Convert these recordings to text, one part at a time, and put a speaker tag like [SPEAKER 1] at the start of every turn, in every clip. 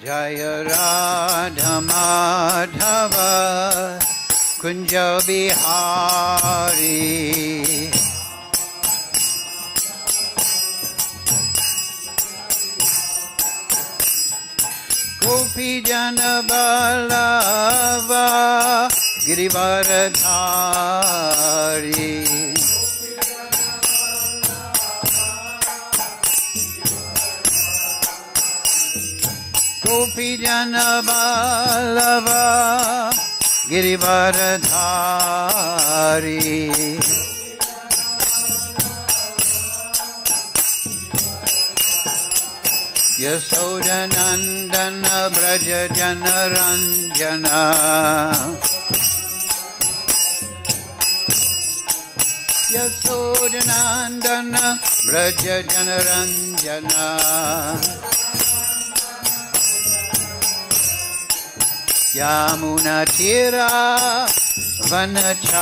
[SPEAKER 1] Jaya Radha Madhava Kunja Bihari Gopi Jana Ballava Girivaradhari Gopi Jana Ballava Girivaradhari Yasodanandana Braja Jana Ranjana Yasodanandana Braja Jana Ranjana Yamuna Tira Vanachari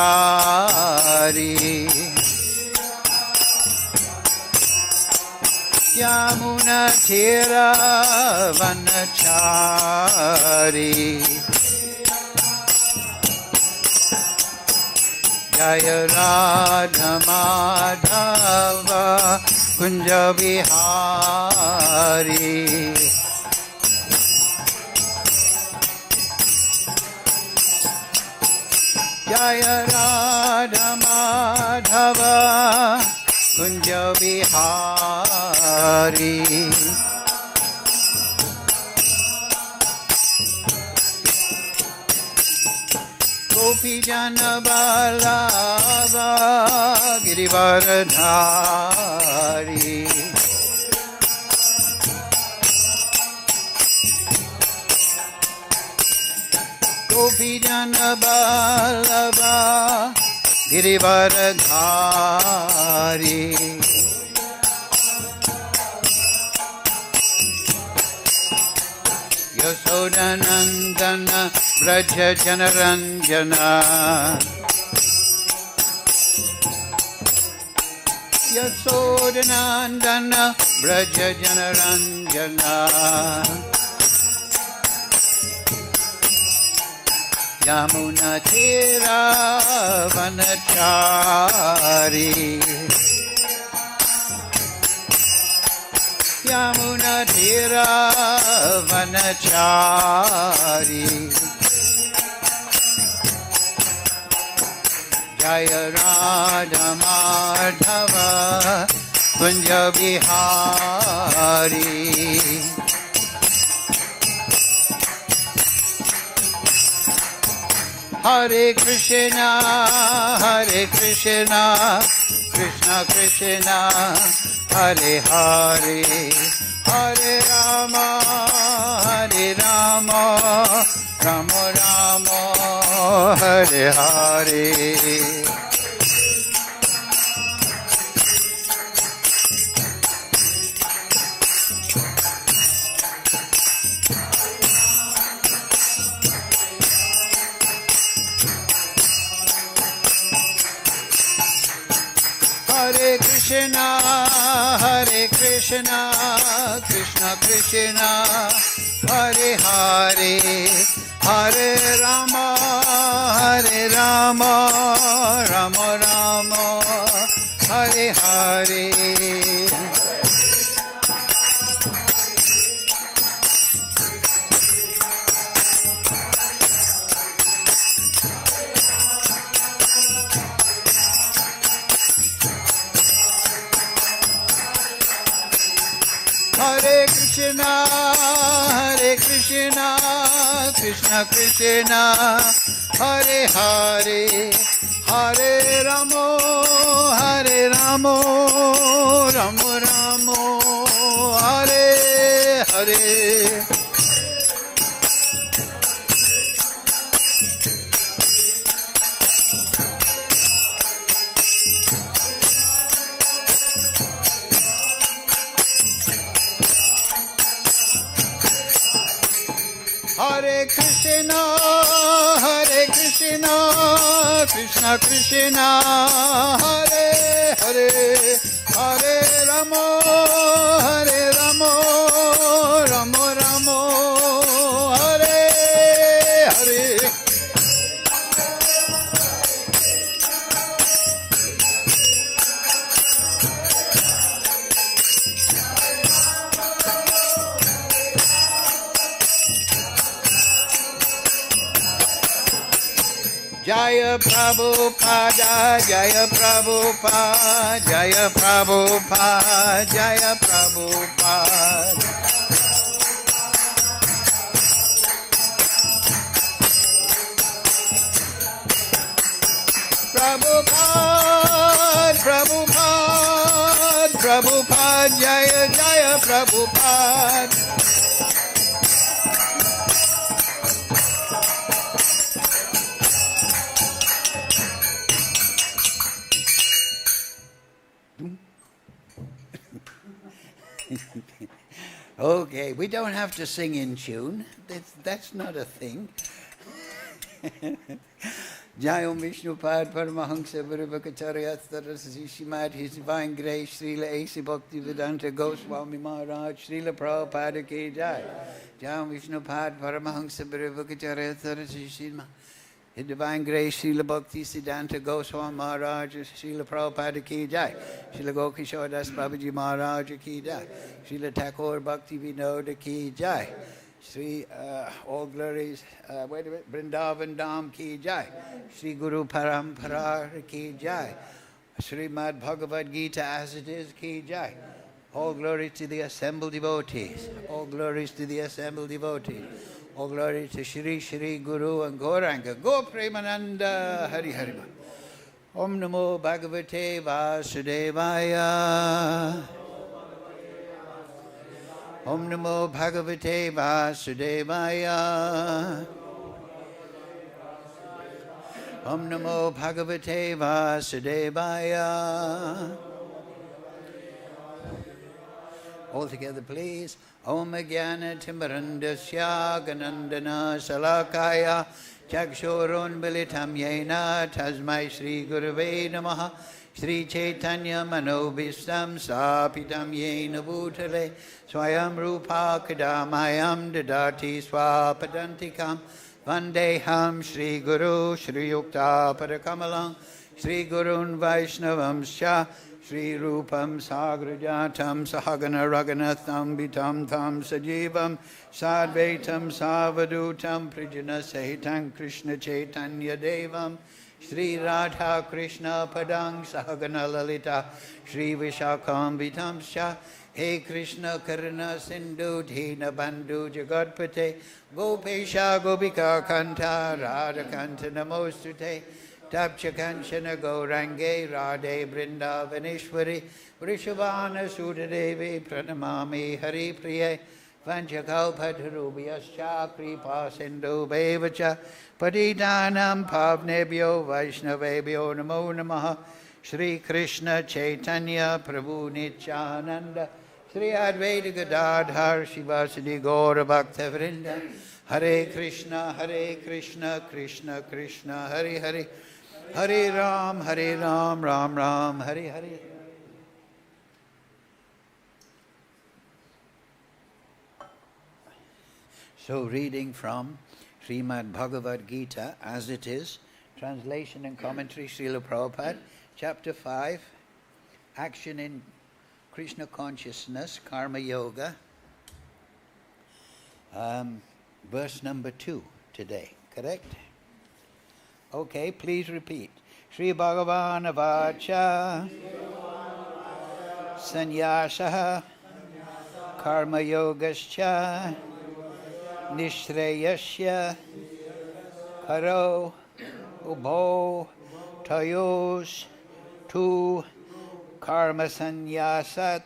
[SPEAKER 1] Yamuna Tira Vanachari Jaya Radha Madhava Kunja Bihari Jaya Radha Madhava Kunja Bihari Gopi Jana Ballava Girivaradhari Gopi Jana Ballava Girivaradhari Yasodanandana Braja Jana Ranjana Yasodanandana Braja Jana Ranjana Yamuna Tira Vanachari Yamuna Tira Vanachari Jaya Radha Madhava Kunja Bihari Hare Krishna, Krishna Krishna, Hare Hare, Hare Rama, Rama Rama, Hare Hare. Hare Krishna, Krishna Krishna, Hare Hare, Hare Rama, Rama Rama, Hare Hare. Hare Krishna, Krishna Krishna, Hare Hare, Hare Rama, Rama Rama, Hare Hare. Hare Krishna, Krishna Krishna, Hare Hare, Hare Rama, Rama Rama, Jaya Prabhupada, Jaya Prabhupada, Jaya Prabhupada, Jaya Prabhupada. Prabhupada, Prabhupada, Prabhupada, Jaya Jaya Prabhupada. Okay, we don't have to sing in tune. That's not a thing. Jayam Vishnupad Paramahansa Varivakacharya Tarasishimad His Divine Grace Srila Bhakti-Vedanta Goswami Maharaj Srila Prabhupada Ki Jai. Jayam Vishnupad Paramahansa Varivakacharya Tarasishimad His Divine Grace Srila Bhakti-Vedanta Goswami Maharaj Srila Prabhupada Ki Jai. Srila Gokishore Das Babaji Maharaj Ki Jai. Srila Thakur Bhakti Vinoda Ki Jai. Shri, all glories, Vrindavan Dham Ki Jai, Shri Guru Parampara Ki Jai, Srimad Bhagavad-Gita as it is Ki Jai. All glory to the assembled devotees, all glories to the assembled devotees, all glory to Shri Shri Guru and Gauranga, Go Premananda Hari Hari. Om Namo Bhagavate Vasudevaya. Om Namo Bhagavate Vasudevaya. Om Namo Bhagavate Vasudevaya. All together, please. Om Jnana Timbarandasya Ganandana Salakaya Chakshurun Bilitam Yena Tasmai Shri Gurave Namaha Shri Chaitanya Manobhistam Sapitam Yena Bhutale Swayam Rupa Kadamayam Dadati Swapadantikam Vandeham Shri Guru Shri Yukta Parakamalam Shri Gurun Vaishnavam Sha Shri Rupam Sagrajatam Sahagana Raganatham Vitam Tam Sajivam Sadvaitam Savadutam Prijana Sahitam Krishna Chaitanya Devam Shri Radha Krishna Padang Sahagana Lalita Shri Vishakam Vitam Sha He Krishna Karuna Sindhu Dhina Bandhu Jagatpate Gopesha Gopika Kanta Radha Kanta Namostute Tapcha Kanchana Gaurange Radhe Vrindavaneshwari Vrishabhana Sudadevi Pranamami Hari Priye Vanchakalpadharubhyascha Kripa Sindhu Bevacha Patitanam Pavnebhyo Vaishnavebhyo Namo Namaha Shri Krishna Chaitanya Prabhu Nityananda Shri Advaita Gadadhar Shivasadi Gaura Bhakta Vrinda Hare Krishna Krishna Krishna Hare Hare Hare Ram Ram Ram Hare Hare. So reading from Srimad Bhagavad-Gita as it is, translation and commentary Srila Prabhupada, chapter 5, action in Krishna consciousness, karma-yoga, verse number 2 today, correct? Okay, please repeat. śrī-bhagavān uvāca sannyāsaḥ karma-yogaś niḥśreyasa-karau ubhau tayoḥ tu karma-sannyāsāt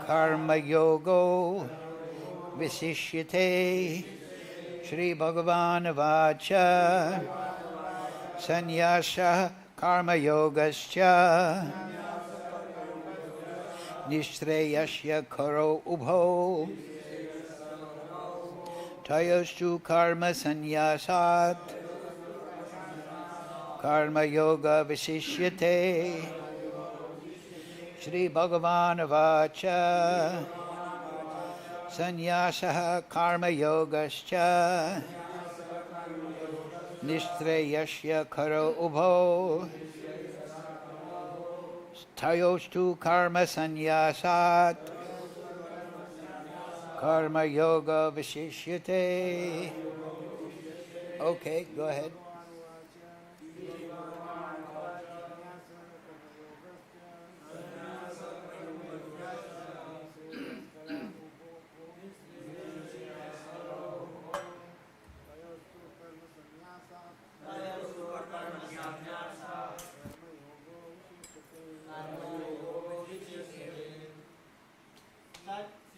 [SPEAKER 1] karma-yogo viśiṣyate śrī-bhagavān uvāca sannyāsaḥ karma-yogaś niḥśreyasa-karau ubhau tayoḥ tu karma-sannyāsāt karma-yoga viśiṣyate śrī-bhagavān uvāca sannyāsaḥ karma-yogaś niḥśreyasa-karau ubhau tayoḥ tu karma-sannyāsāt karma-yoga viśiṣyate. Okay, go ahead.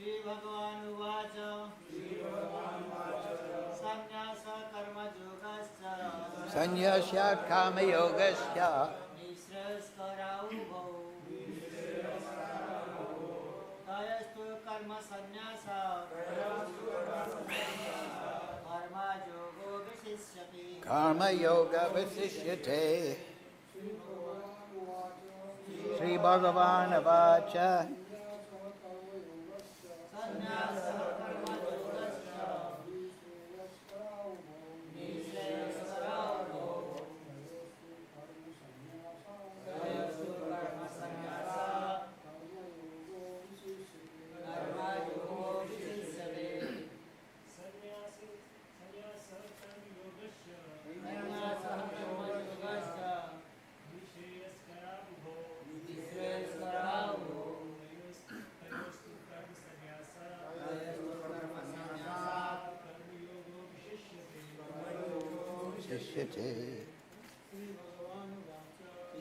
[SPEAKER 2] śrī-bhagavān uvāca sannyāsaḥ
[SPEAKER 1] sannyāsāt karma-yogaśya
[SPEAKER 2] niḥśreyasa-karau ubhau tayoḥ karma-sannyāsāt karma-yogo viśiṣyate
[SPEAKER 1] karma-yoga viśiṣyate śrī-bhagavān uvāca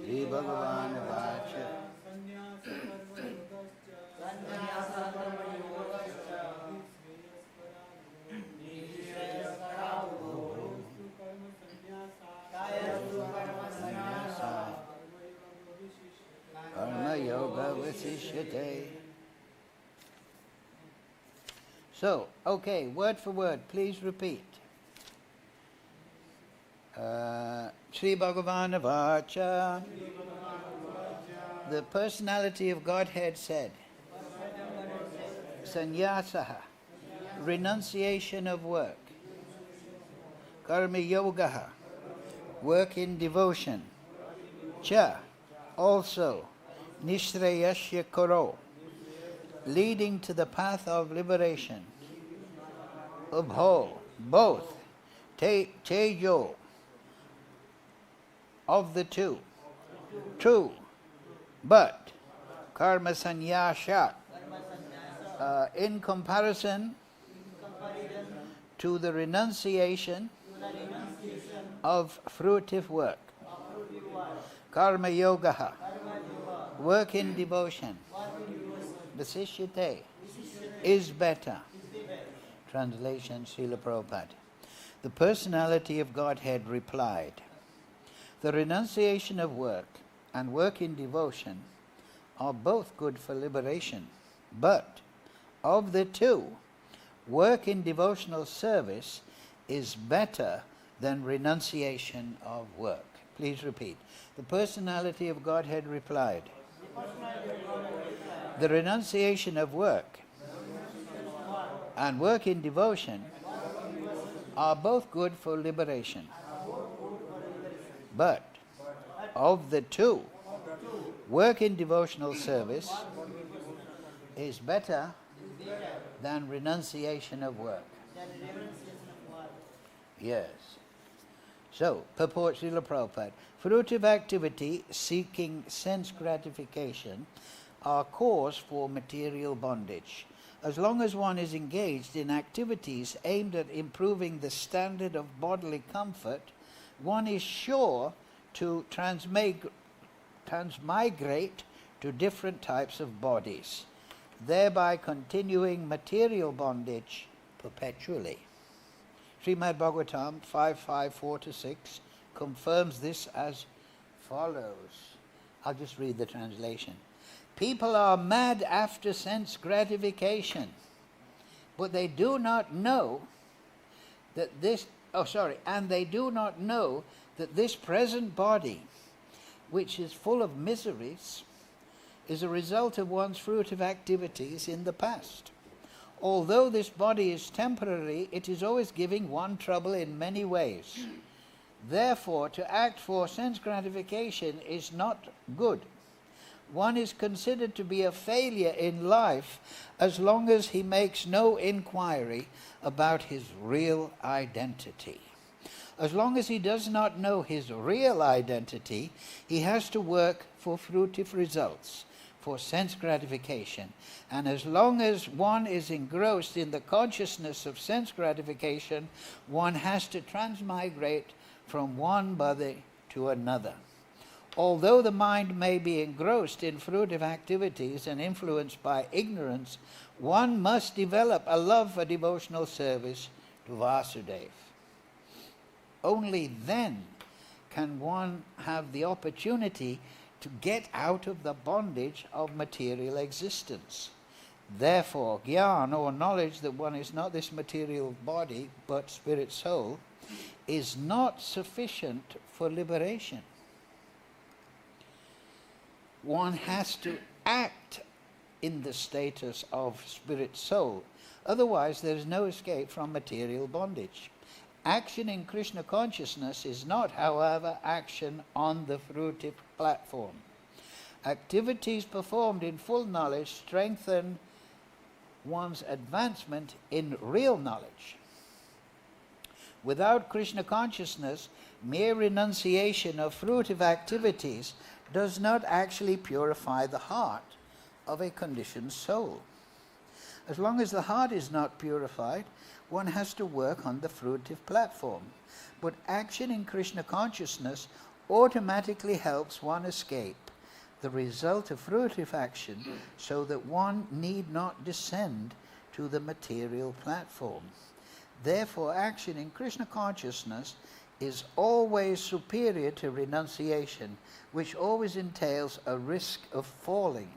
[SPEAKER 1] śrī-bhagavān uvāca karma-yoga viśiṣyate. So, okay, word for word, please repeat. Śrī-bhagavān uvāca. The Personality of Godhead said, sannyāsaḥ, renunciation of work. Karma-yogaḥ, work in devotion. Cha, also, niḥśreyasa-karau, leading to the path of liberation. Ubhau, both. Tayoḥ, of the two. True. But karma-sannyāsāt, in comparison to the renunciation of fruitive work. Karma-yogaḥ, work in devotion. Viśiṣyate, is better. Translation, Srila Prabhupada. The Personality of Godhead replied, the renunciation of work and work in devotion are both good for liberation, but of the two, work in devotional service is better than renunciation of work. Please repeat. The Personality of Godhead replied, the renunciation of work and work in devotion are both good for liberation. But of the two, work in devotional service is better than renunciation of work. Yes. So, purport Srila Prabhupada, fruitive activity seeking sense gratification are cause for material bondage. As long as one is engaged in activities aimed at improving the standard of bodily comfort, one is sure to transmigrate to different types of bodies, thereby continuing material bondage perpetually. Srimad Bhagavatam 5:5-4-6 confirms this as follows. I'll just read the translation. People are mad after sense gratification, but they do not know that this present body, which is full of miseries, is a result of one's fruitive activities in the past. Although this body is temporary, it is always giving one trouble in many ways. Therefore, to act for sense gratification is not good. One is considered to be a failure in life as long as he makes no inquiry about his real identity. As long as he does not know his real identity, he has to work for fruitive results, for sense gratification. And as long as one is engrossed in the consciousness of sense gratification, one has to transmigrate from one body to another. Although the mind may be engrossed in fruitive activities and influenced by ignorance, one must develop a love for devotional service to Vasudeva. Only then can one have the opportunity to get out of the bondage of material existence. Therefore, jnana, or knowledge that one is not this material body but spirit soul, is not sufficient for liberation. One has to act in the status of spirit soul. Otherwise, there is no escape from material bondage. Action in Krishna consciousness is not, however, action on the fruitive platform. Activities performed in full knowledge strengthen one's advancement in real knowledge. Without Krishna consciousness, mere renunciation of fruitive activities does not actually purify the heart of a conditioned soul. As long as the heart is not purified, one has to work on the fruitive platform. But action in Krishna consciousness automatically helps one escape the result of fruitive action, so that one need not descend to the material platform. Therefore, action in Krishna consciousness is always superior to renunciation, which always entails a risk of falling.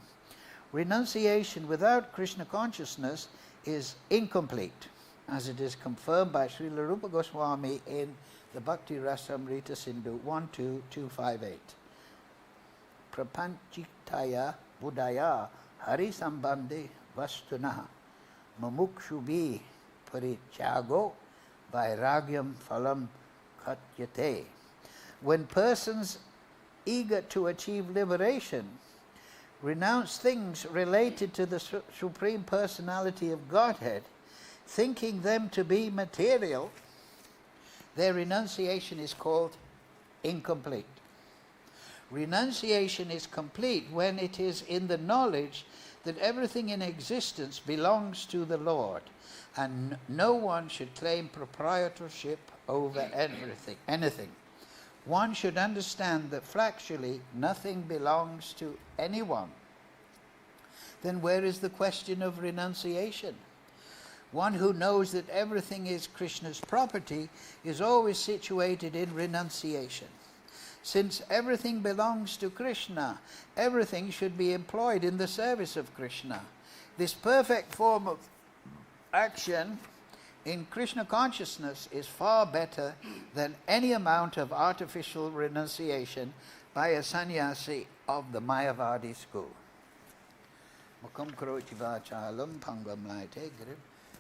[SPEAKER 1] Renunciation without Krishna consciousness is incomplete, as it is confirmed by Srila Rupa Goswami in the Bhakti Rasamrita Sindhu 12258. Prapanchitaya buddhaya hari sambandhi vastuna mumukshubhi parichago vairagyam phalam katyate. When persons eager to achieve liberation renounce things related to the Supreme Personality of Godhead, thinking them to be material, their renunciation is called incomplete. Renunciation is complete when it is in the knowledge that everything in existence belongs to the Lord, and no one should claim proprietorship over anything. One should understand that factually nothing belongs to anyone. Then where is the question of renunciation? One who knows that everything is Krishna's property is always situated in renunciation. Since everything belongs to Krishna, everything should be employed in the service of Krishna. This perfect form of action in Krishna consciousness is far better than any amount of artificial renunciation by a sannyasi of the Mayavadi school. Mukam karochi vachalam pangam laite grib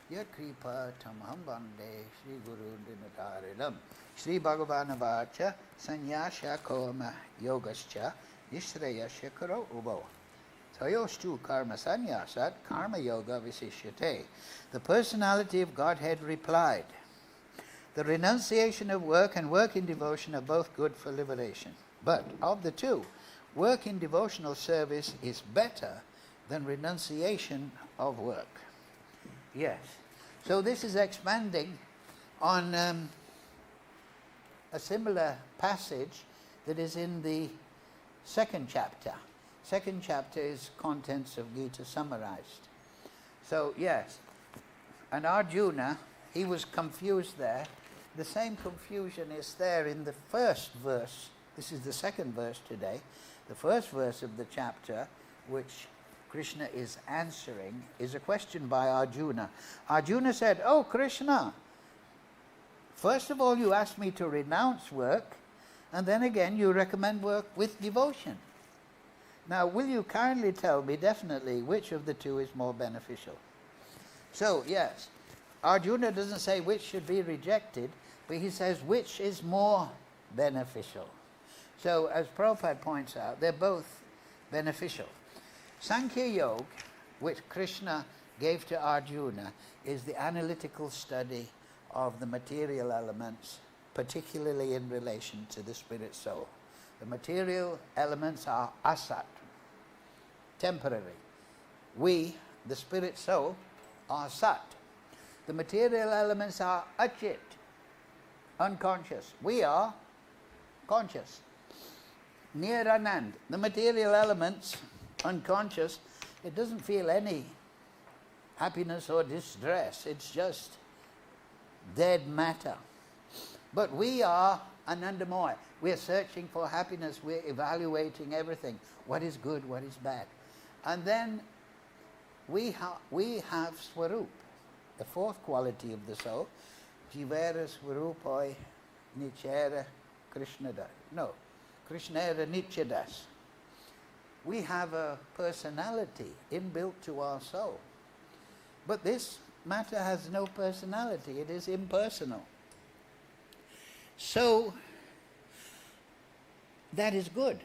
[SPEAKER 1] yakripa tamham bande Shri Guru Dinataridam śrī-bhagavān uvāca sannyāsaḥ karma-yogaś niḥśreyasa-karau ubhau tayoḥ karma-sannyāsāt karma-yoga viśiṣyate. The Personality of Godhead replied, the renunciation of work and work in devotion are both good for liberation. But of the two, work in devotional service is better than renunciation of work. Yes. So this is expanding on a similar passage that is in the second chapter. Second chapter is contents of Gita summarized. So yes, and Arjuna, he was confused there. The same confusion is there in the first verse. This is the second verse today. The first verse of the chapter, which Krishna is answering, is a question by Arjuna. Arjuna said, "Oh Krishna, first of all you asked me to renounce work, and then again you recommend work with devotion. Now will you kindly tell me definitely which of the two is more beneficial?" So yes, Arjuna doesn't say which should be rejected, but he says which is more beneficial. So as Prabhupada points out, they're both beneficial. Sankhya Yoga, which Krishna gave to Arjuna, is the analytical study of the material elements, particularly in relation to the spirit soul. The material elements are asat, temporary. We, the spirit soul, are sat. The material elements are achit, unconscious. We are conscious. Niranand. The material elements, unconscious, it doesn't feel any happiness or distress. It's just dead matter. But we are anandamoy. We're searching for happiness. We're evaluating everything. What is good, what is bad. And then we have swarup, the fourth quality of the soul. Jivera swarupoi nichera Krishnadas. No, Krishnera Nityadas. We have a personality inbuilt to our soul. But this matter has no personality. It is impersonal. So, that is good.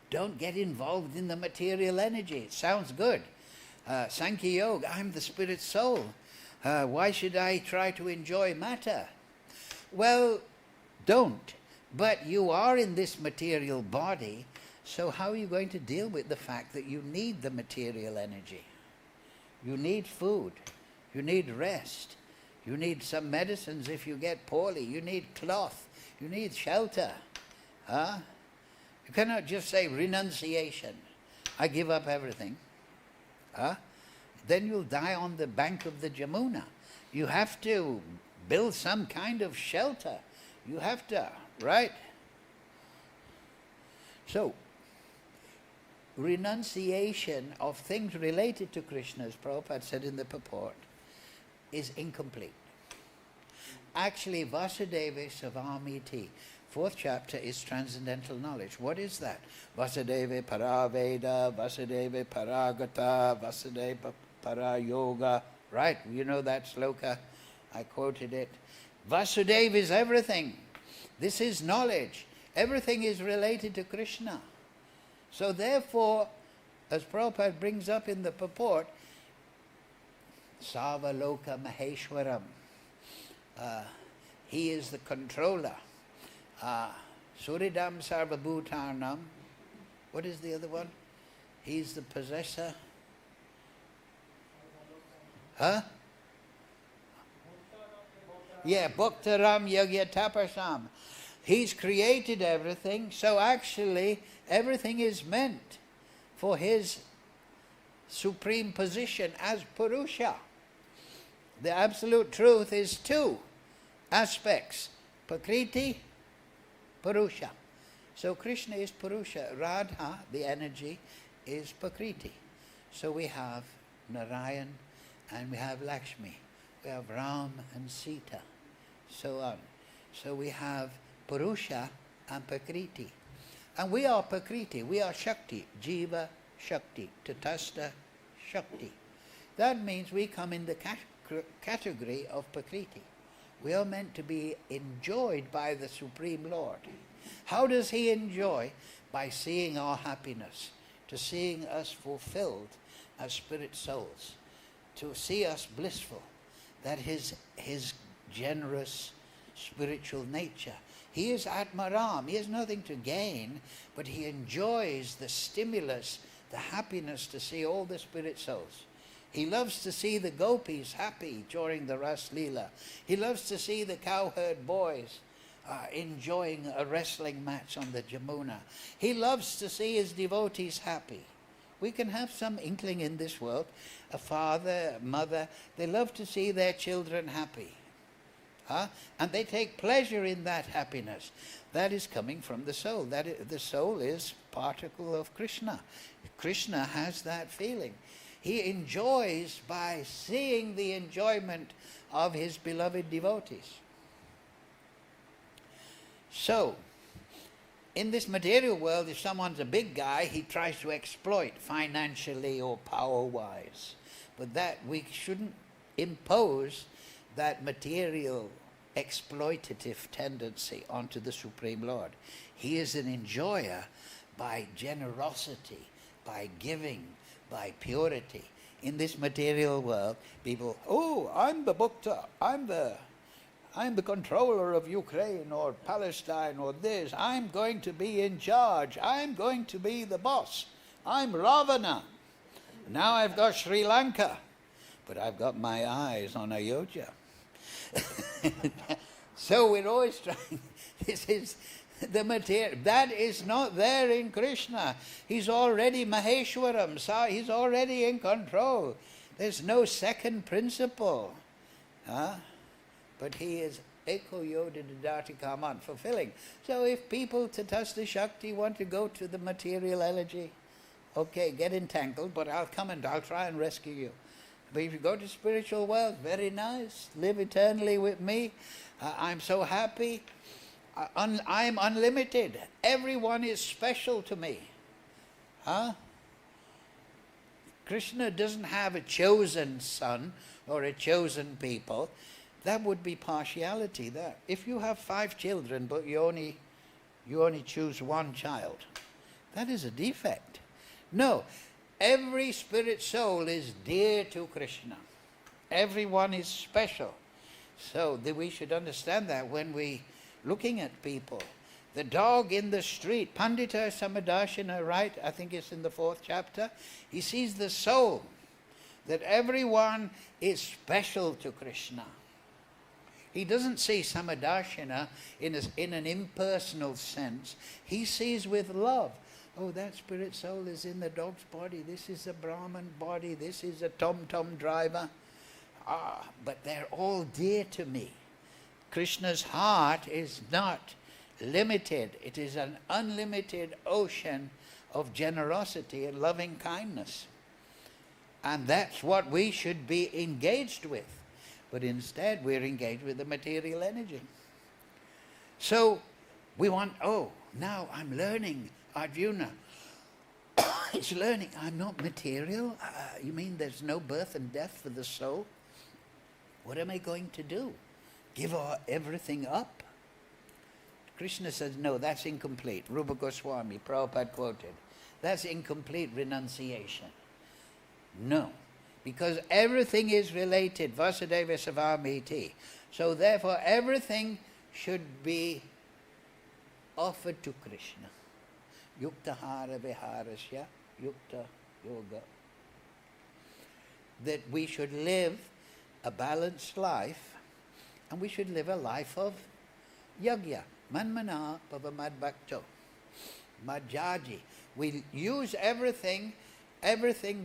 [SPEAKER 1] Don't get involved in the material energy. It sounds good. Sankhya Yoga, I'm the spirit soul. Why should I try to enjoy matter? Well, don't. But you are in this material body, so how are you going to deal with the fact that you need the material energy? You need food. You need rest. You need some medicines if you get poorly. You need cloth. You need shelter. You cannot just say renunciation. I give up everything. Then you'll die on the bank of the Jamuna. You have to build some kind of shelter. You have to, right? So, renunciation of things related to Krishna, as Prabhupada said in the purport, is incomplete. Actually, Vasudeva Savamiti, fourth chapter, is transcendental knowledge. What is that? Vasudeva Paraveda, Vasudeva Paragata, Vasudeva Parayoga. Right, you know that sloka. I quoted it. Vasudeva is everything. This is knowledge. Everything is related to Krishna. So therefore, as Prabhupada brings up in the purport, Savaloka Maheshwaram. He is the controller. Suridam Sarvabhutanam. What is the other one? He's the possessor. Yeah, Bhaktaram Yagya Tapasam. He's created everything, so actually everything is meant for his supreme position as Purusha. The absolute truth is two aspects, Prakriti, Purusha. So Krishna is Purusha, Radha, the energy, is Prakriti. So we have Narayan and we have Lakshmi, we have Ram and Sita, so on. So we have Purusha and Prakriti. And we are Prakriti, we are Shakti, Jiva Shakti, Tatastha Shakti. That means we come in the category of Prakriti. We are meant to be enjoyed by the Supreme Lord. How does He enjoy? By seeing our happiness, to seeing us fulfilled as spirit souls, to see us blissful. That is His generous spiritual nature. He is Atmaram. He has nothing to gain, but He enjoys the stimulus, the happiness to see all the spirit souls. He loves to see the gopis happy during the Ras Leela. He loves to see the cowherd boys enjoying a wrestling match on the Jamuna. He loves to see his devotees happy. We can have some inkling in this world. A father, a mother, they love to see their children happy. And they take pleasure in that happiness. That is coming from the soul. The soul is particle of Krishna. Krishna has that feeling. He enjoys by seeing the enjoyment of his beloved devotees. So, in this material world, if someone's a big guy, he tries to exploit financially or power-wise. But that we shouldn't impose that material exploitative tendency onto the Supreme Lord. He is an enjoyer by generosity, by giving, by purity. In this material world, people, oh, I'm the Bhakta, I'm the controller of Ukraine or Palestine or this, I'm going to be in charge, I'm going to be the boss, I'm Ravana. Now I've got Sri Lanka, but I've got my eyes on Ayodhya. So we're always trying, this is The material, that is not there in Krishna. He's already Maheshwaram, so he's already in control. There's no second principle. But he is Eko Yoda Didati Kaman, fulfilling. So if people Tatasta Shakti want to go to the material elegy, okay, get entangled, but I'll come and I'll try and rescue you. But if you go to spiritual world, very nice, live eternally with me. I'm so happy. I'm unlimited. Everyone is special to me. Krishna doesn't have a chosen son or a chosen people. That would be partiality there. If you have 5 children, but you only choose one child, that is a defect. No, every spirit soul is dear to Krishna. Everyone is special. So we should understand that when we looking at people. The dog in the street, Pandita Samadashina, right? I think it's in the 4th chapter. He sees the soul, that everyone is special to Krishna. He doesn't see Samadashina in an impersonal sense. He sees with love. Oh, that spirit soul is in the dog's body. This is a Brahman body. This is a tom-tom driver. But they're all dear to me. Krishna's heart is not limited. It is an unlimited ocean of generosity and loving kindness. And that's what we should be engaged with. But instead we're engaged with the material energy. So we want, now I'm learning, Arjuna. It's learning, I'm not material? You mean there's no birth and death for the soul? What am I going to do? Give everything up? Krishna says, no, that's incomplete. Rupa Goswami, Prabhupada quoted. That's incomplete renunciation. No, because everything is related. Vasudeva Savamiti. So therefore everything should be offered to Krishna. Yukta hara viharasya, yukta yoga. That we should live a balanced life, and we should live a life of yagya. Manmana pavamad bhakto. Majaji. We use everything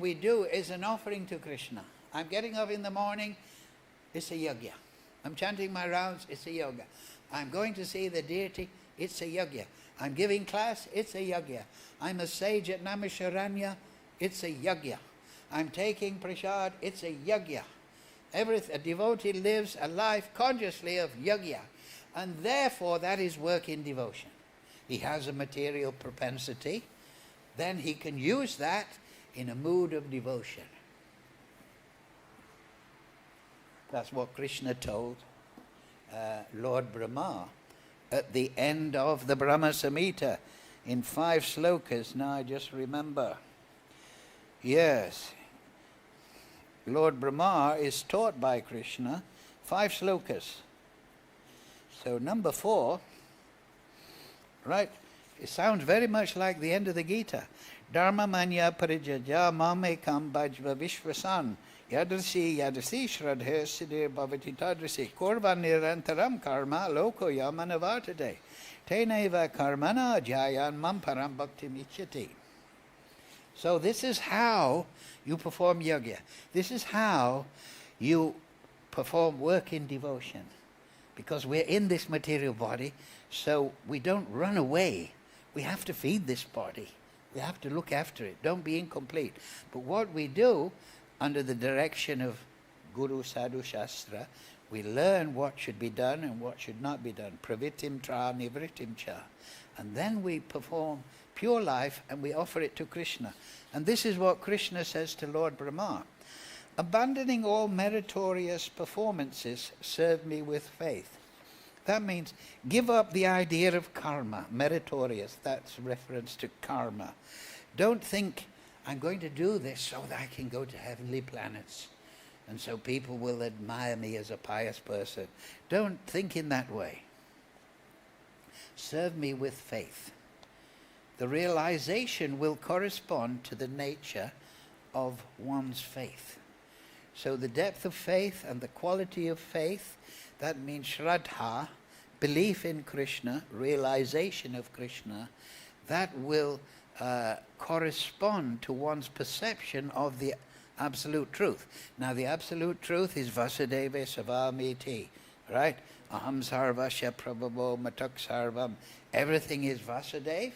[SPEAKER 1] we do is an offering to Krishna. I'm getting up in the morning, it's a yagya. I'm chanting my rounds, it's a yoga. I'm going to see the deity, it's a yagya. I'm giving class, it's a yagya. I'm a sage at Naimisharanya, it's a yagya. I'm taking prasad, it's a yagya. A devotee lives a life consciously of yagya, and therefore that is work in devotion. He has a material propensity, then he can use that in a mood of devotion. That's what Krishna told Lord Brahma at the end of the Brahma Samhita in 5 slokas. Now I just remember. Yes. Lord Brahma is taught by Krishna 5 slokas. So number 4, right, it sounds very much like the end of the Gita. Dharma manya parijaja mamekam bhajva vishvasan yadrasi shraddha siddhir bhavati tadrasi korva nirantaram karma lokoya manavartate teneva karmana jayan mamparam bhakti-yogaś. So this is how you perform yoga. This is how you perform work in devotion. Because we're in this material body, so we don't run away. We have to feed this body. We have to look after it. Don't be incomplete. But what we do, under the direction of Guru Sadhu Shastra, we learn what should be done and what should not be done. Pravittim tra nivrittim cha. And then we perform pure life and we offer it to Krishna. And this is what Krishna says to Lord Brahma. Abandoning all meritorious performances, serve me with faith. That means give up the idea of karma, meritorious. That's reference to karma. Don't think, I'm going to do this so that I can go to heavenly planets, and so people will admire me as a pious person. Don't think in that way. Serve me with faith. The realization will correspond to the nature of one's faith. So the depth of faith and the quality of faith, that means shraddha, belief in Krishna, realization of Krishna, that will correspond to one's perception of the absolute truth. Now the absolute truth is Vasudeva Savamiti, right? Aham sarvasya prabhavo matak sarvam. Everything is Vasudeva,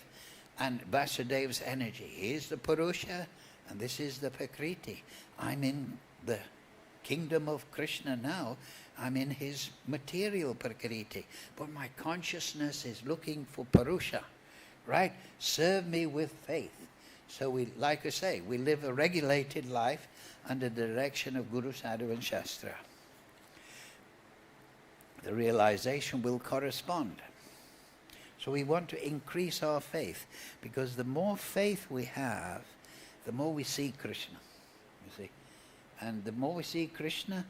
[SPEAKER 1] and Vasudeva's energy. He is the Purusha, and this is the Prakriti. I'm in the kingdom of Krishna now. I'm in his material Prakriti. But my consciousness is looking for Purusha, right? Serve me with faith. So we, like I say, we live a regulated life under the direction of Guru, Sadhu and Shastra. The realization will correspond. So we want to increase our faith, because the more faith we have, the more we see Krishna, you see. And the more we see Krishna,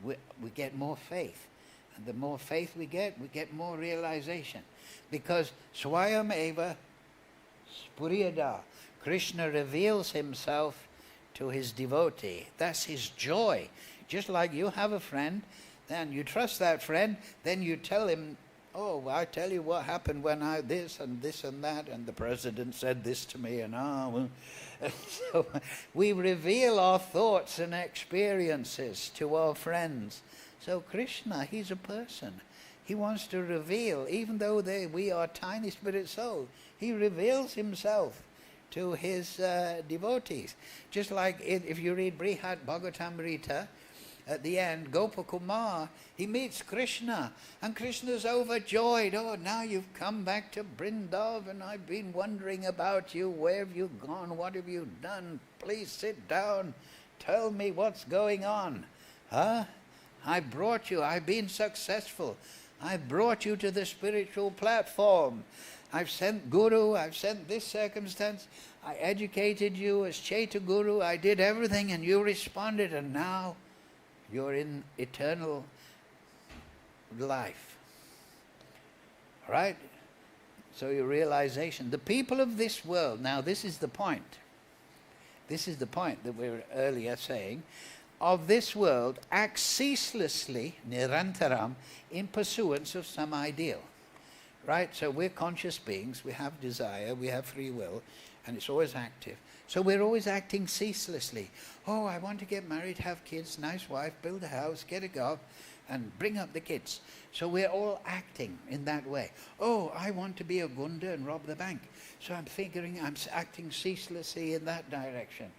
[SPEAKER 1] we get more faith. And the more faith we get more realization. Because Swayam Eva Spuriyada, Krishna reveals himself to his devotee. That's his joy. Just like you have a friend, then you trust that friend, then you tell him, oh, I tell you what happened when I this and that, and the president said this to me, and so we reveal our thoughts and experiences to our friends. So Krishna, he's a person. He wants to reveal, even though we are tiny spirit souls, he reveals himself to his devotees. Just like if you read Brihad Bhagavatamrita, at the end, Gopakumar, he meets Krishna, and Krishna's overjoyed. Oh, now you've come back to Vrindavan. I've been wondering about you. Where have you gone? What have you done? Please sit down. Tell me what's going on. Huh? I brought you. I've been successful. I brought you to the spiritual platform. I've sent Guru. I've sent this circumstance. I educated you as Chaita Guru. I did everything, and you responded, and now you're in eternal life. Right? So your realization. The people of this world, now this is the point. This is the point that we were earlier saying. Of this world act ceaselessly, nirantaram, in pursuance of some ideal. Right? So we're conscious beings, we have desire, we have free will, and it's always active. So we're always acting ceaselessly. Oh, I want to get married, have kids, nice wife, build a house, get a job, and bring up the kids. So we're all acting in that way. Oh, I want to be a gunda and rob the bank. So I'm acting ceaselessly in that direction.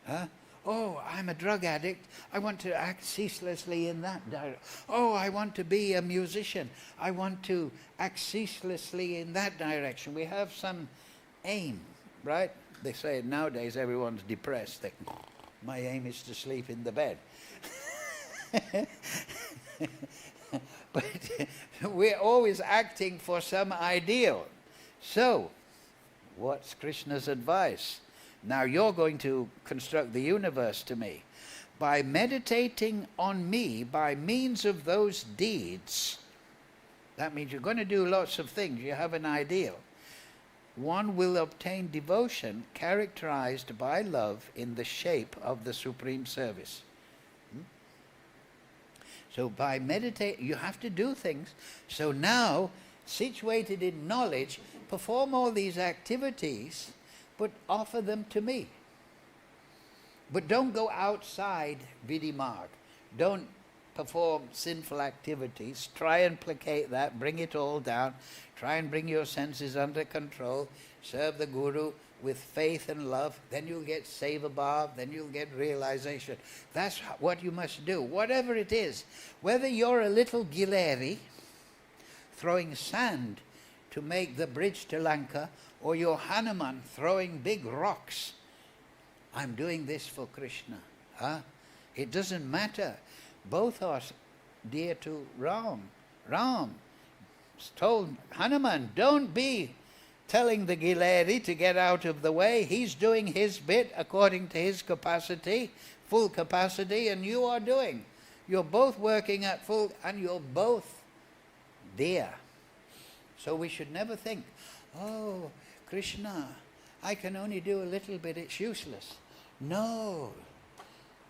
[SPEAKER 1] Huh? Oh, I'm a drug addict. I want to act ceaselessly in that direction. Oh, I want to be a musician. I want to act ceaselessly in that direction. We have some aim, right? They say nowadays everyone's depressed. My aim is to sleep in the bed. But we're always acting for some ideal. So, what's Krishna's advice? Now you're going to construct the universe to me. By meditating on me by means of those deeds, that means you're going to do lots of things. You have an ideal. One will obtain devotion characterized by love in the shape of the supreme service. So by meditating, you have to do things. So now, situated in knowledge, perform all these activities, but offer them to me. But don't go outside Vidimarg. Don't perform sinful activities. Try and placate that, bring it all down. Try and bring your senses under control. Serve the Guru with faith and love. Then you'll get seva bhav, then you'll get realization. That's what you must do. Whatever it is, whether you're a little Gileri throwing sand to make the bridge to Lanka, or you're Hanuman throwing big rocks, I'm doing this for Krishna. Huh? It doesn't matter. Both are dear to Ram. Ram told Hanuman, don't be telling the Gileri to get out of the way. He's doing his bit according to his capacity, full capacity, and you are doing. You're both working at full, and you're both dear. So we should never think, oh, Krishna, I can only do a little bit, it's useless. No.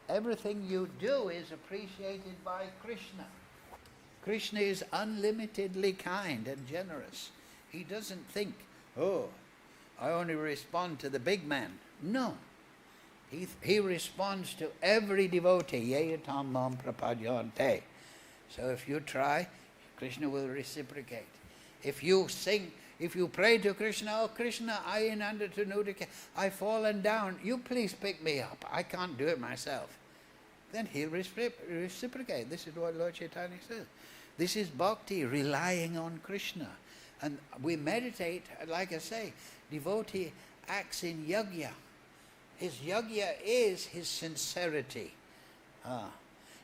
[SPEAKER 1] Everything you do is appreciated by Krishna. Krishna is unlimitedly kind and generous. He doesn't think, oh, I only respond to the big man. No. He responds to every devotee. Yeyatam mam prapadyante. So if you try, Krishna will reciprocate. If you sing, if you pray to Krishna, oh Krishna, I've fallen down. You please pick me up. I can't do it myself. Then he'll reciprocate. This is what Lord Chaitanya says. This is bhakti, relying on Krishna. And we meditate, like I say, devotee acts in yajna. His yajna is his sincerity.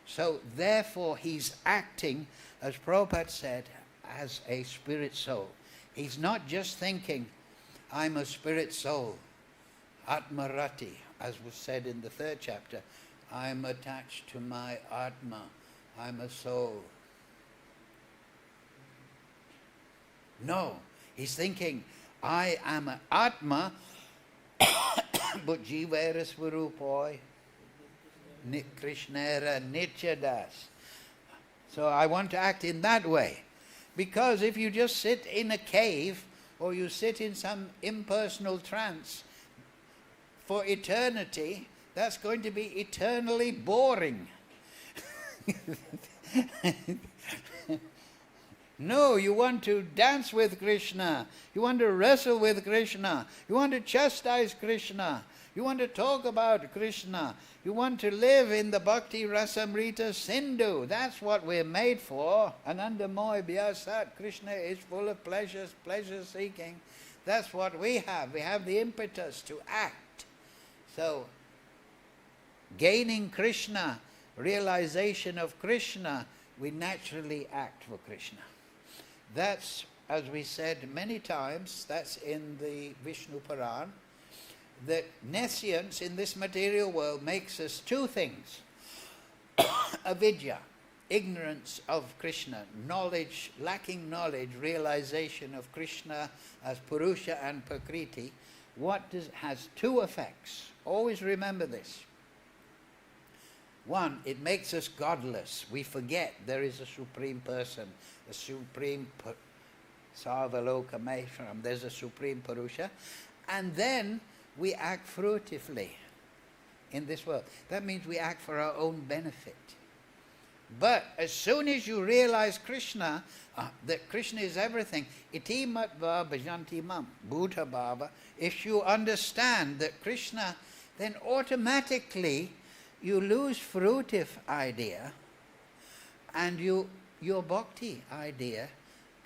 [SPEAKER 1] So therefore he's acting, as Prabhupada said, as a spirit soul. He's not just thinking, I'm a spirit soul, Atmarati, as was said in the 3rd chapter. I'm attached to my Atma, I'm a soul. No, he's thinking, I am an Atma, but Jivera Swarupoi, Krishnera Nityadas. So I want to act in that way. Because if you just sit in a cave or you sit in some impersonal trance for eternity, that's going to be eternally boring. No, you want to dance with Krishna. You want to wrestle with Krishna. You want to chastise Krishna. You want to talk about Krishna. You want to live in the Bhakti Rasamrita Sindhu. That's what we're made for. Ananda Moy Vyasat. Krishna is full of pleasures, pleasure seeking. That's what we have. We have the impetus to act. So, gaining Krishna, realization of Krishna, we naturally act for Krishna. That's, as we said many times, that's in the Vishnu Puran, that nescience in this material world makes us two things. Avidya, ignorance of Krishna, knowledge, lacking knowledge, realization of Krishna as Purusha and Prakriti. Has two effects. Always remember this. One, it makes us godless. We forget there is a supreme person, a supreme Sarvaloka Maheshwaram. There's a supreme Purusha. And then we act fruitively in this world. That means we act for our own benefit. But as soon as you realize Krishna, that Krishna is everything, iti matva bhajanti mam, buddha bhava, if you understand that Krishna, then automatically you lose fruitive idea and your bhakti idea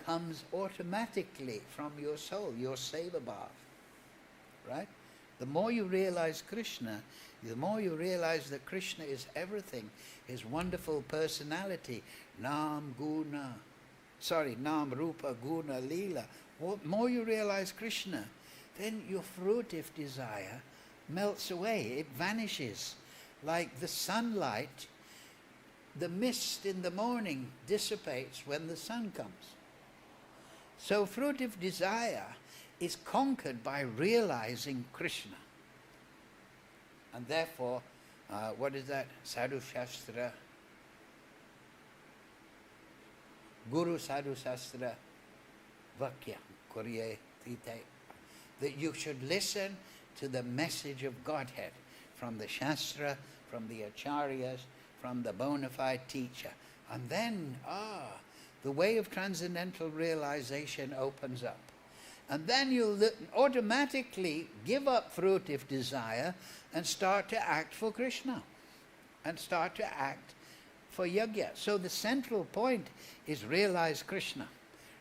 [SPEAKER 1] comes automatically from your soul, your seva bhava. Right? The more you realize Krishna, the more you realize that Krishna is everything, his wonderful personality, Nam Rupa Guna Leela. The more you realize Krishna, then your fruitive desire melts away, it vanishes. Like the sunlight, the mist in the morning dissipates when the sun comes. So fruitive desire is conquered by realizing Krishna. And therefore, what is that? Sadhu Shastra, Guru Sadhu Shastra, Vakya, Kurye Tite. That you should listen to the message of Godhead from the Shastra, from the Acharyas, from the bona fide teacher. And then, the way of transcendental realization opens up. And then you'll automatically give up fruitive desire and start to act for Krishna. And start to act for yajna. So the central point is realize Krishna.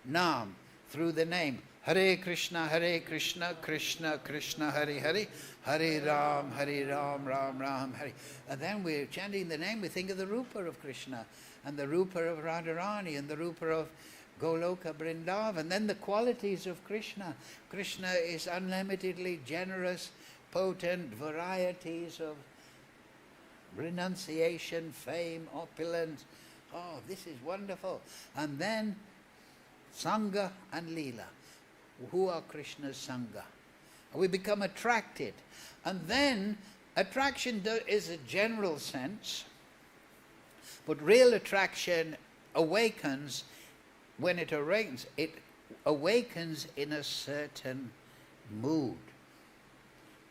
[SPEAKER 1] Nam, through the name. Hare Krishna, Krishna Krishna, Hare Hare, Hare Ram, Ram Ram, Hare. And then we're chanting the name, we think of the Rupa of Krishna, and the Rupa of Radharani, and the Rupa of Goloka Vrindavan. And then the qualities of Krishna. Krishna is unlimitedly generous, potent, varieties of renunciation, fame, opulence. Oh, this is wonderful. And then Sangha and Leela. Who are Krishna's Sangha? We become attracted. And then attraction is a general sense, but real attraction awakens, when it awakens in a certain mood.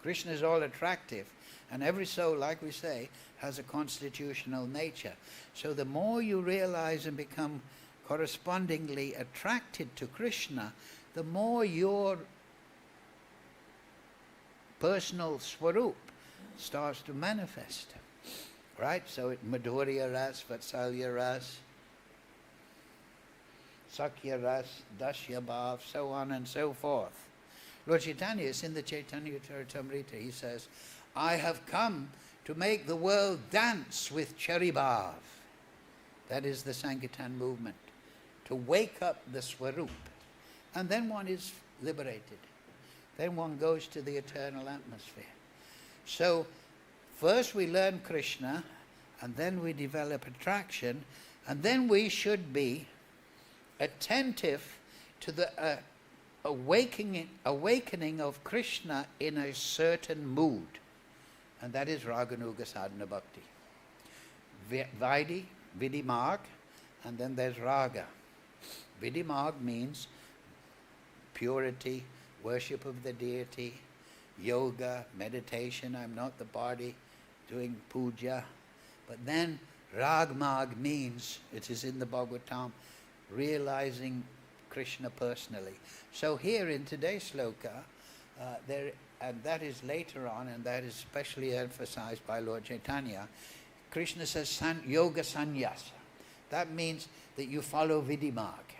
[SPEAKER 1] Krishna is all attractive, and every soul, like we say, has a constitutional nature. So the more you realize and become correspondingly attracted to Krishna, the more your personal swarup starts to manifest. Right? So it Madhurya Ras, Vatsalya Ras, Sakya Ras, Dasya Bhav, so on and so forth. Lord Chaitanya is in the Chaitanya Charitamrita. He says, I have come to make the world dance with śrī-bhagavān. That is the Sankirtan movement. To wake up the swarup. And then one is liberated. Then one goes to the eternal atmosphere. So, first we learn Krishna, and then we develop attraction, and then we should be attentive to the awakening of Krishna in a certain mood. And that is Raganuga Sadhana Bhakti. Vaidhi, Vidhi-marg, and then there's Raga. Vidhi-marg means purity, worship of the deity, yoga, meditation, I'm not the body, doing puja. But then Rag-marg means, it is in the Bhagavatam, realizing Krishna personally. So here in today's sloka, and that is later on, and that is specially emphasized by Lord Chaitanya, Krishna says yoga sannyāsāt. That means that you follow vidhi-marg.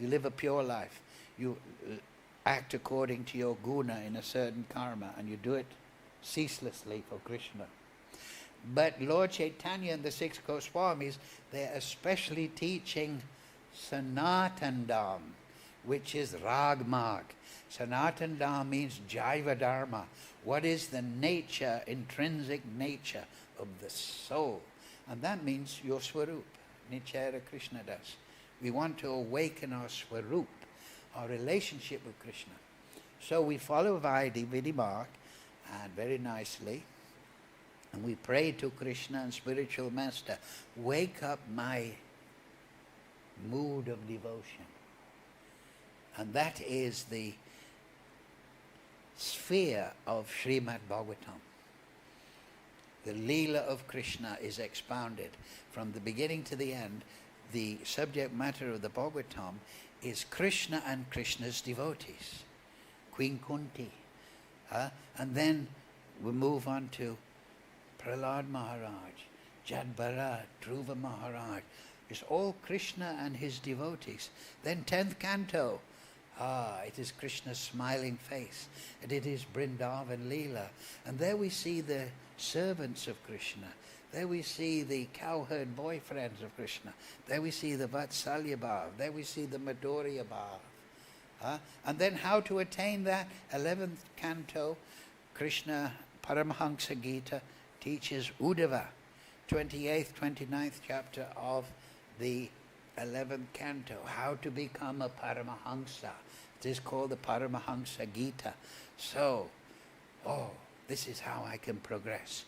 [SPEAKER 1] You live a pure life. You act according to your guna in a certain karma, and you do it ceaselessly for Krishna. But Lord Chaitanya and the six Goswamis, they're especially teaching Sanatandam, which is Rag-marg. Sanatandam means Jaiva Dharma. What is the nature, intrinsic nature of the soul? And that means your swarup. Nityara Krishna das. We want to awaken our swarup, our relationship with Krishna. So we follow Vaidhi, Vidhi-marg, and very nicely, and we pray to Krishna and spiritual master, wake up my mood of devotion. And that is the sphere of Srimad Bhagavatam. The Leela of Krishna is expounded from the beginning to the end. The subject matter of the Bhagavatam is Krishna and Krishna's devotees. Queen Kunti. And then we move on to Prahlad Maharaj, Jad Bharat, Dhruva Maharaj. It's all Krishna and his devotees. Then 10th canto. It is Krishna's smiling face. And it is Vrindavan Leela. And there we see the servants of Krishna. There we see the cowherd boyfriends of Krishna. There we see the Vatsalya Bhav. There we see the Madhurya Bhav. And then how to attain that? 11th canto, Krishna Paramahansa Gita teaches Uddhava. 28th, 29th chapter of the 11th canto. How to become a Paramahansa. It is called the Paramahansa Gita. So, this is how I can progress.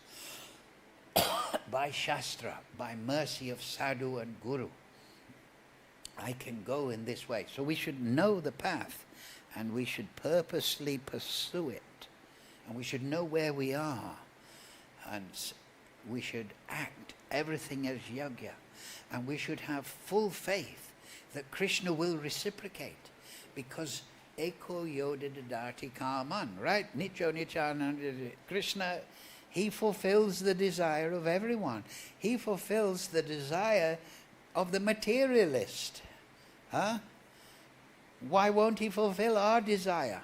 [SPEAKER 1] By Shastra, by mercy of Sadhu and Guru, I can go in this way. So we should know the path, and we should purposely pursue it. And we should know where we are. And we should act everything as yajna. And we should have full faith that Krishna will reciprocate. Because eko yoda dadati kaman, right? Nicho nichananda. Krishna, he fulfills the desire of everyone. He fulfills the desire of the materialist. Why won't he fulfill our desire?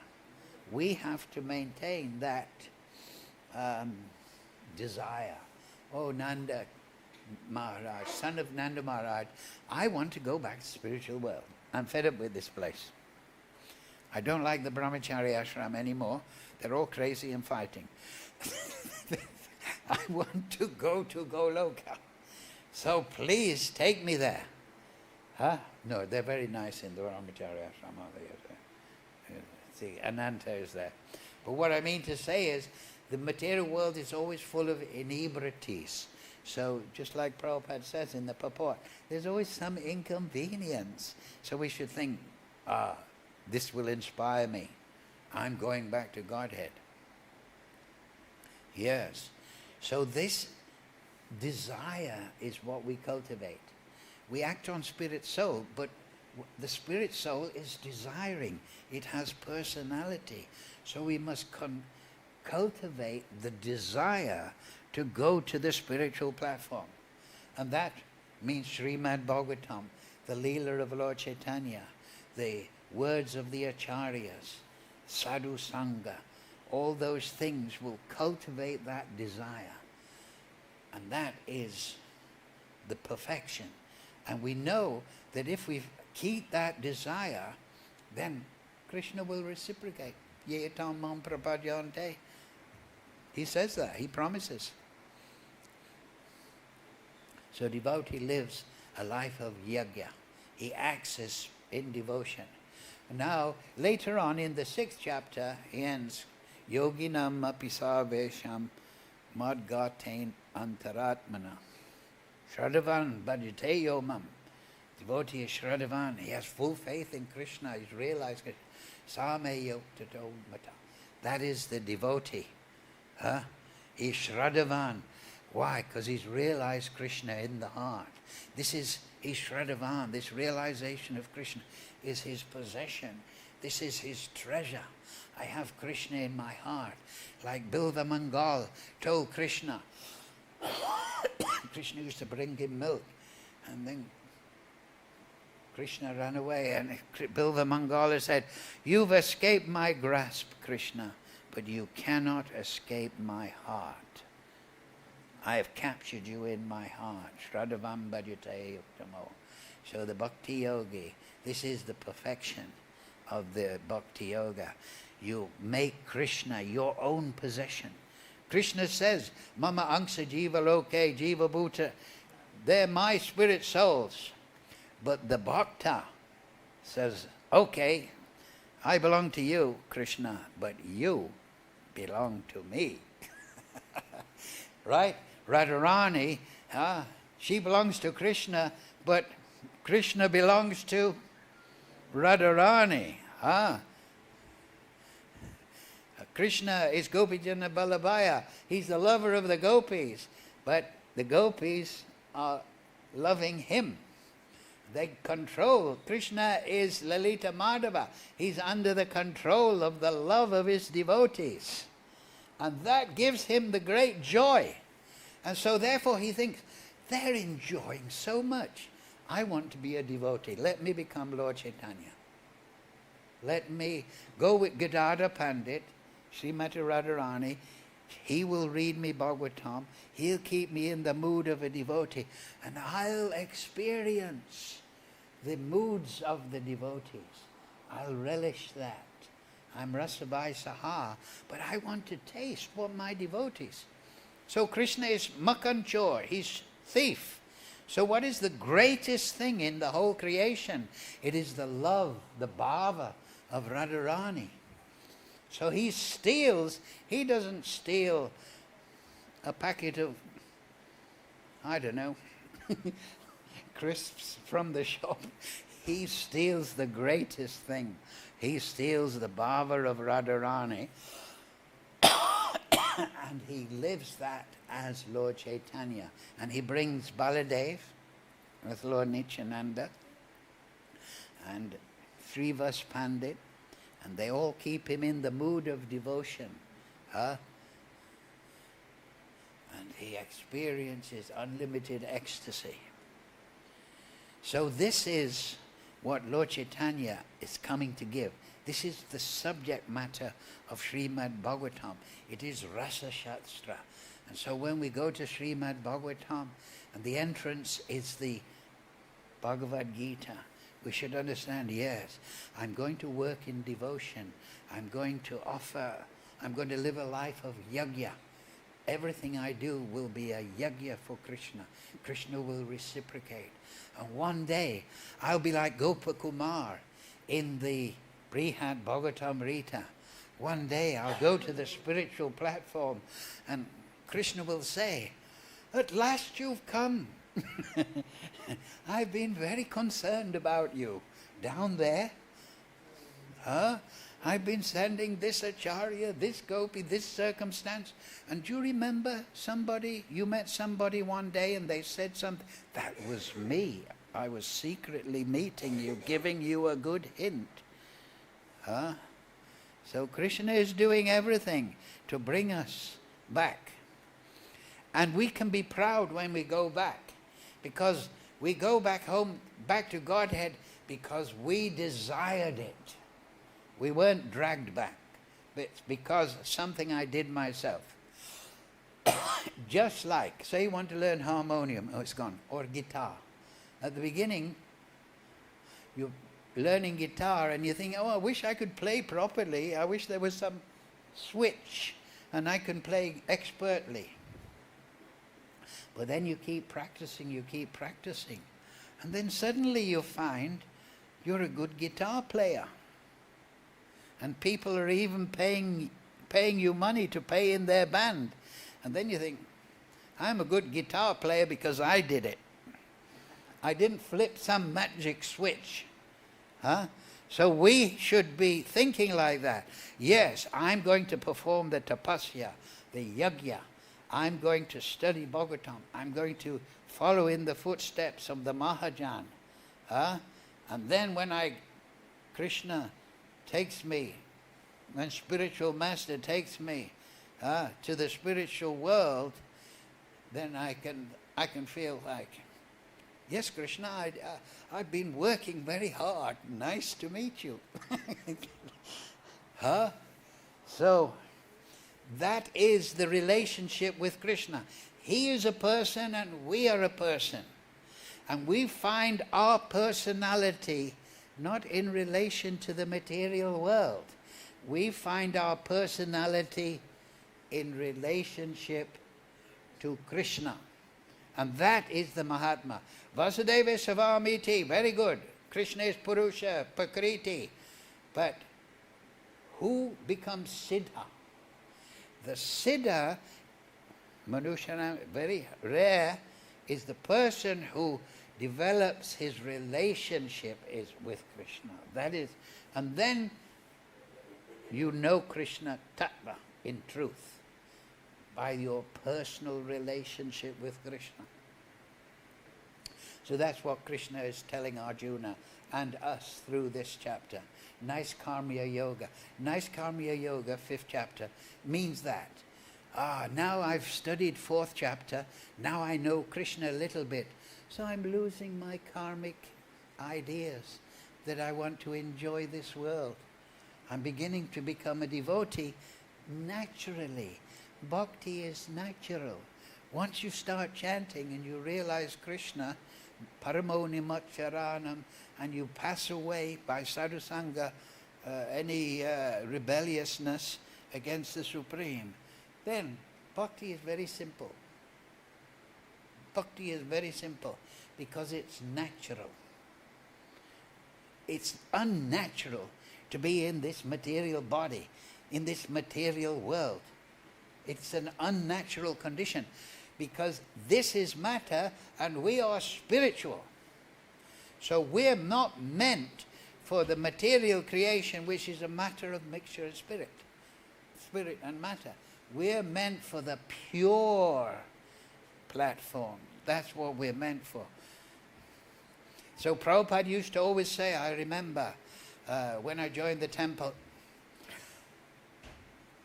[SPEAKER 1] We have to maintain that desire. Oh, Nanda Maharaj, son of Nanda Maharaj, I want to go back to the spiritual world. I'm fed up with this place. I don't like the brahmachari ashram anymore. They're all crazy and fighting. I want to go to Goloka. So please take me there. No, they're very nice in the brahmachari ashram. See, Ananta is there. But what I mean to say is, the material world is always full of inebrities. So just like Prabhupada says in the purport, there's always some inconvenience. So we should think, this will inspire me. I'm going back to Godhead. Yes. So this desire is what we cultivate. We act on spirit soul, but the spirit soul is desiring. It has personality. So we must cultivate the desire to go to the spiritual platform. And that means śrī-bhagavān, the Leela of Lord Chaitanya, the words of the Acharyas, sadhu sangha, all those things will cultivate that desire. And that is the perfection. And we know that if we keep that desire, then Krishna will reciprocate. Ye tam mam prapadyante. He says that, he promises. So devotee lives a life of yajna. He acts as in devotion. Now, later on in the 6th chapter, he ends, yoginam api sarvesham madgatain antaratmana. Śrī-bhagavān bhajate yomam. Devotee is śrī-bhagavān. He has full faith in Krishna. He's realized that same yoktato mata. That is the devotee. He's śrī-bhagavān. Why? Because he's realized Krishna in the heart. This is his śrī-bhagavān. This realization of Krishna is his possession. This is his treasure. I have Krishna in my heart. Like Bilva Mangal told Krishna. Krishna used to bring him milk. And then Krishna ran away. And Bilva Mangala said, you've escaped my grasp, Krishna, but you cannot escape my heart. I have captured you in my heart. Śrī-bhagavān bhajate yuktamo. So the bhakti-yogi, this is the perfection of the bhakti-yoga. You make Krishna your own possession. Krishna says, Mama angsa jiva loke jiva bhuta. They're my spirit souls. But the bhakta says, okay, I belong to you, Krishna, but you belong to me. Right? Radharani, she belongs to Krishna, but Krishna belongs to Radharani. Krishna is Gopijana Balabhaya. He's the lover of the gopis, but the gopis are loving him. They control. Krishna is Lalita Madhava. He's under the control of the love of his devotees. And that gives him the great joy. And so therefore he thinks, they're enjoying so much. I want to be a devotee. Let me become Lord Chaitanya. Let me go with Gadadhar Pandit, Srimati Radharani. He will read me Bhagavatam. He'll keep me in the mood of a devotee. And I'll experience the moods of the devotees. I'll relish that. I'm Rasabai Saha, but I want to taste what my devotees. So Krishna is Makanchor, he's thief. So what is the greatest thing in the whole creation? It is the love, the bhava of Radharani. So he steals, he doesn't steal a packet of, I don't know, crisps from the shop. He steals the greatest thing. He steals the bhava of Radharani and he lives that as Lord Chaitanya. And he brings Baladev with Lord Nityananda and Srivas Pandit, and they all keep him in the mood of devotion. And he experiences unlimited ecstasy. So this is what Lord Chaitanya is coming to give. This is the subject matter of śrī-bhagavān. It is Rasa Shastra. And so when we go to śrī-bhagavān, and the entrance is the Bhagavad-Gita, we should understand, yes, I'm going to work in devotion. I'm going to live a life of yajna. Everything I do will be a yajna for Krishna. Krishna will reciprocate. And one day, I'll be like Gopakumar in the Brihad Bhagavatamrita. One day, I'll go to the spiritual platform and Krishna will say, At last you've come. I've been very concerned about you. Down there, I've been sending this acharya, this gopi, this circumstance. And do you remember you met somebody one day and they said something? That was me. I was secretly meeting you, giving you a good hint. So Krishna is doing everything to bring us back. And we can be proud when we go back, because we go back home, back to Godhead, because we desired it. We weren't dragged back. It's because of something I did myself. Just like, say you want to learn harmonium, it's gone, or guitar. At the beginning, you're learning guitar and you think, oh, I wish I could play properly. I wish there was some switch and I can play expertly. But then you keep practicing. And then suddenly you find you're a good guitar player. And people are even paying you money to play in their band. And then you think, I'm a good guitar player because I did it. I didn't flip some magic switch. So we should be thinking like that. Yes, I'm going to perform the tapasya, the yajna. I'm going to study Bhagavatam. I'm going to follow in the footsteps of the Mahajan. And then when Krishna takes me, when spiritual master takes me to the spiritual world, then I can feel like, yes, Krishna, I've been working very hard. Nice to meet you. So that is the relationship with Krishna. He is a person and we are a person. And we find our personality not in relation to the material world. We find our personality in relationship to Krishna. And that is the Mahatma. Vasudeva Savamiti, very good. Krishna is Purusha, Prakriti. But who becomes Siddha? The Siddha, Manusha, very rare, is the person who develops his relationship with Krishna. That is, and then you know Krishna Tattva in truth by your personal relationship with Krishna. So that's what Krishna is telling Arjuna and us through this chapter. Nice karma-yoga. Nice karma-yoga, 5th chapter, means that. Now I've studied 4th chapter, now I know Krishna a little bit, so I'm losing my karmic ideas that I want to enjoy this world. I'm beginning to become a devotee naturally. Bhakti is natural. Once you start chanting and you realize Krishna, paramo nimacharanam, and you pass away by sadhusanga any rebelliousness against the Supreme, then bhakti is very simple. Bhakti is very simple because it's natural. It's unnatural to be in this material body, in this material world. It's an unnatural condition because this is matter and we are spiritual. So we're not meant for the material creation, which is a matter of mixture of spirit and matter. We're meant for the pure platform. That's what we're meant for. So Prabhupada used to always say, I remember when I joined the temple,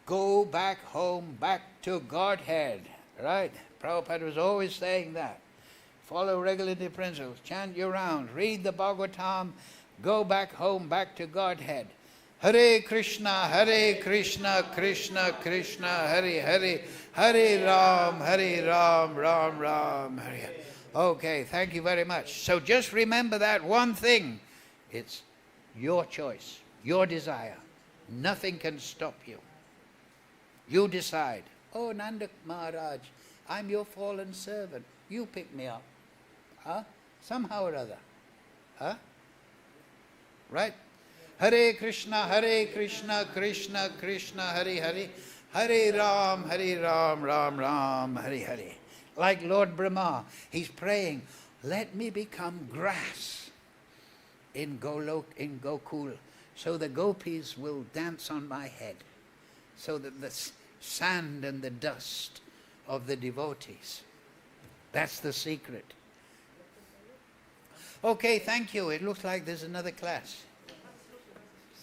[SPEAKER 1] go back home, back to Godhead, right? Prabhupada was always saying that. Follow regularly principles, chant your rounds, read the Bhagavatam, go back home, back to Godhead. Hare Krishna, Krishna Krishna, Hare Hare, Hare Ram, Ram Ram, Hare. Okay, thank you very much. So just remember that one thing. It's your choice, your desire. Nothing can stop you. You decide. Oh, Nanda Maharaj, I'm your fallen servant. You pick me up. Somehow or other. Right? Hare Krishna, Krishna Krishna, Hare Hare, Hare Ram, Ram Ram, Hare Hare. Like Lord Brahma, he's praying, let me become grass in Gokul, so the gopis will dance on my head, so that the sand and the dust of the devotees. That's the secret. Okay, thank you. It looks like there's another class.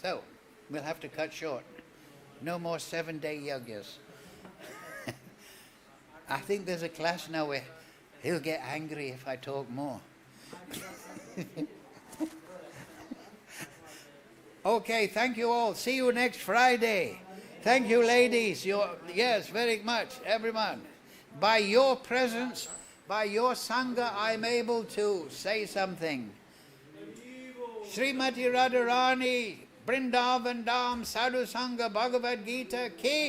[SPEAKER 1] So, we'll have to cut short. No more 7-day yagas. I think there's a class now where he'll get angry if I talk more. Okay, thank you all. See you next Friday. Thank you, ladies. Yes, very much, everyone. By your presence, by your sangha, I'm able to say something. Srimati Radharani, Vrindavan Dham, Sadhu Sangha, Bhagavad-Gita, Ki.